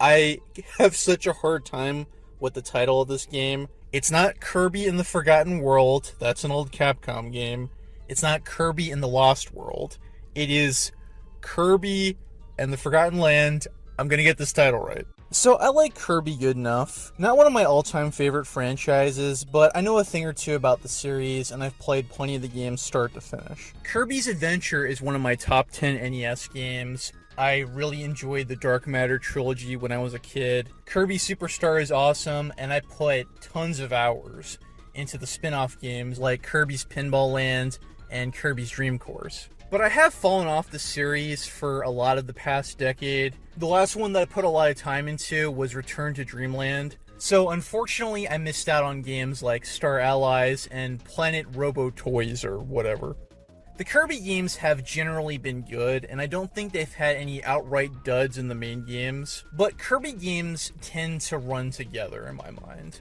I have such a hard time with the title of this game. It's not Kirby in the Forgotten World. That's an old Capcom game. It's not Kirby in the Lost World. It is Kirby and the Forgotten Land. I'm going to get this title right. So I like Kirby good enough. Not one of my all-time favorite franchises, but I know a thing or two about the series, and I've played plenty of the games start to finish. Kirby's Adventure is one of my top 10 NES games. I really enjoyed the Dark Matter trilogy when I was a kid. Kirby Superstar is awesome, and I put tons of hours into the spin-off games like Kirby's Pinball Land and Kirby's Dream Course. But I have fallen off the series for a lot of the past decade. The last one that I put a lot of time into was Return to Dreamland. So unfortunately, I missed out on games like Star Allies and Planet Robo Toys or whatever. The Kirby games have generally been good, and I don't think they've had any outright duds in the main games, but Kirby games tend to run together in my mind.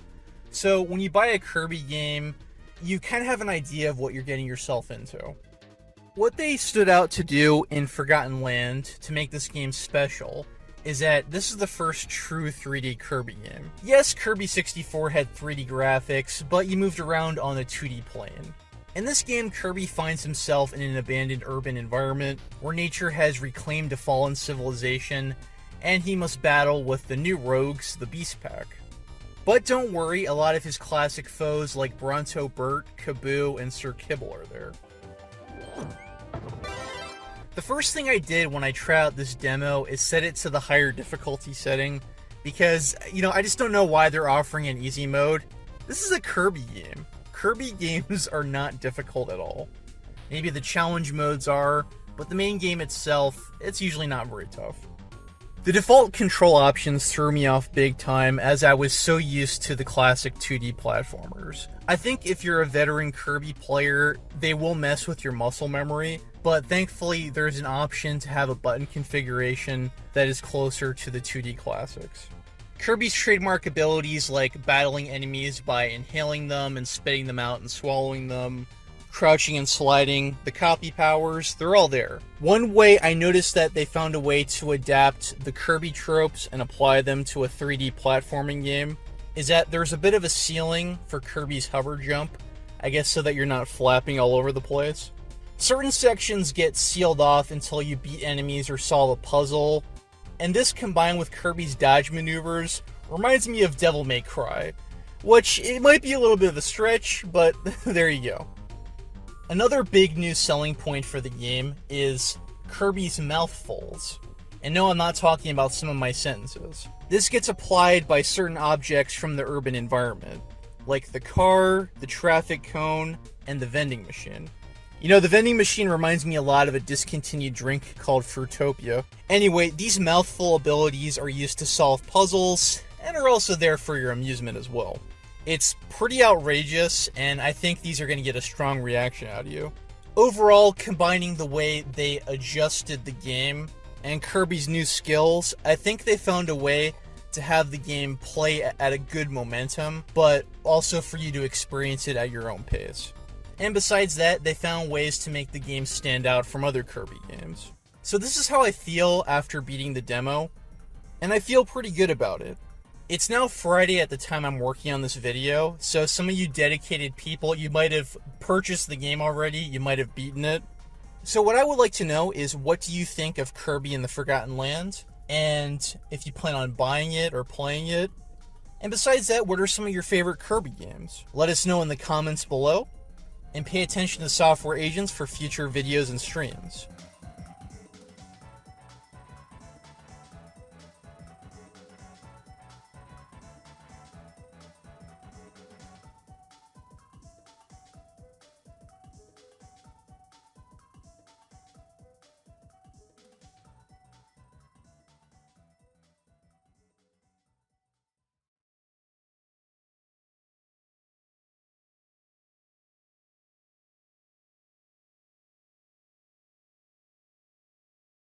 So when you buy a Kirby game, you kind of have an idea of what you're getting yourself into. What they stood out to do in Forgotten Land to make this game special is that this is the first true 3D Kirby game. Yes, Kirby 64 had 3D graphics, but you moved around on a 2D plane. In this game, Kirby finds himself in an abandoned urban environment where nature has reclaimed a fallen civilization, and he must battle with the new rogues, the Beast Pack. But don't worry, a lot of his classic foes like Bronto Burt, Kaboo, and Sir Kibble are there. The first thing I did when I tried out this demo is set it to the higher difficulty setting, because, I just don't know why they're offering an easy mode. This is a Kirby game. Kirby games are not difficult at all. Maybe the challenge modes are, but the main game itself, it's usually not very tough. The default control options threw me off big time as I was so used to the classic 2D platformers. I think if you're a veteran Kirby player, they will mess with your muscle memory, but thankfully there's an option to have a button configuration that is closer to the 2D classics. Kirby's trademark abilities like battling enemies by inhaling them and spitting them out and swallowing them, crouching and sliding, the copy powers, they're all there. One way I noticed that they found a way to adapt the Kirby tropes and apply them to a 3D platforming game is that there's a bit of a ceiling for Kirby's hover jump, I guess so that you're not flapping all over the place. Certain sections get sealed off until you beat enemies or solve a puzzle, and this combined with Kirby's dodge maneuvers reminds me of Devil May Cry, which it might be a little bit of a stretch, but there you go. Another big new selling point for the game is Kirby's mouthfuls. And no, I'm not talking about some of my sentences. This gets applied by certain objects from the urban environment, like the car, the traffic cone, and the vending machine. The vending machine reminds me a lot of a discontinued drink called Fruitopia. Anyway, these mouthful abilities are used to solve puzzles, and are also there for your amusement as well. It's pretty outrageous, and I think these are going to get a strong reaction out of you. Overall, combining the way they adjusted the game and Kirby's new skills, I think they found a way to have the game play at a good momentum, but also for you to experience it at your own pace. And besides that, they found ways to make the game stand out from other Kirby games. So this is how I feel after beating the demo, and I feel pretty good about it. It's now Friday at the time I'm working on this video, so some of you dedicated people, you might have purchased the game already, you might have beaten it. So what I would like to know is, what do you think of Kirby and the Forgotten Land? And if you plan on buying it or playing it? And besides that, what are some of your favorite Kirby games? Let us know in the comments below, and pay attention to Software Agents for future videos and streams.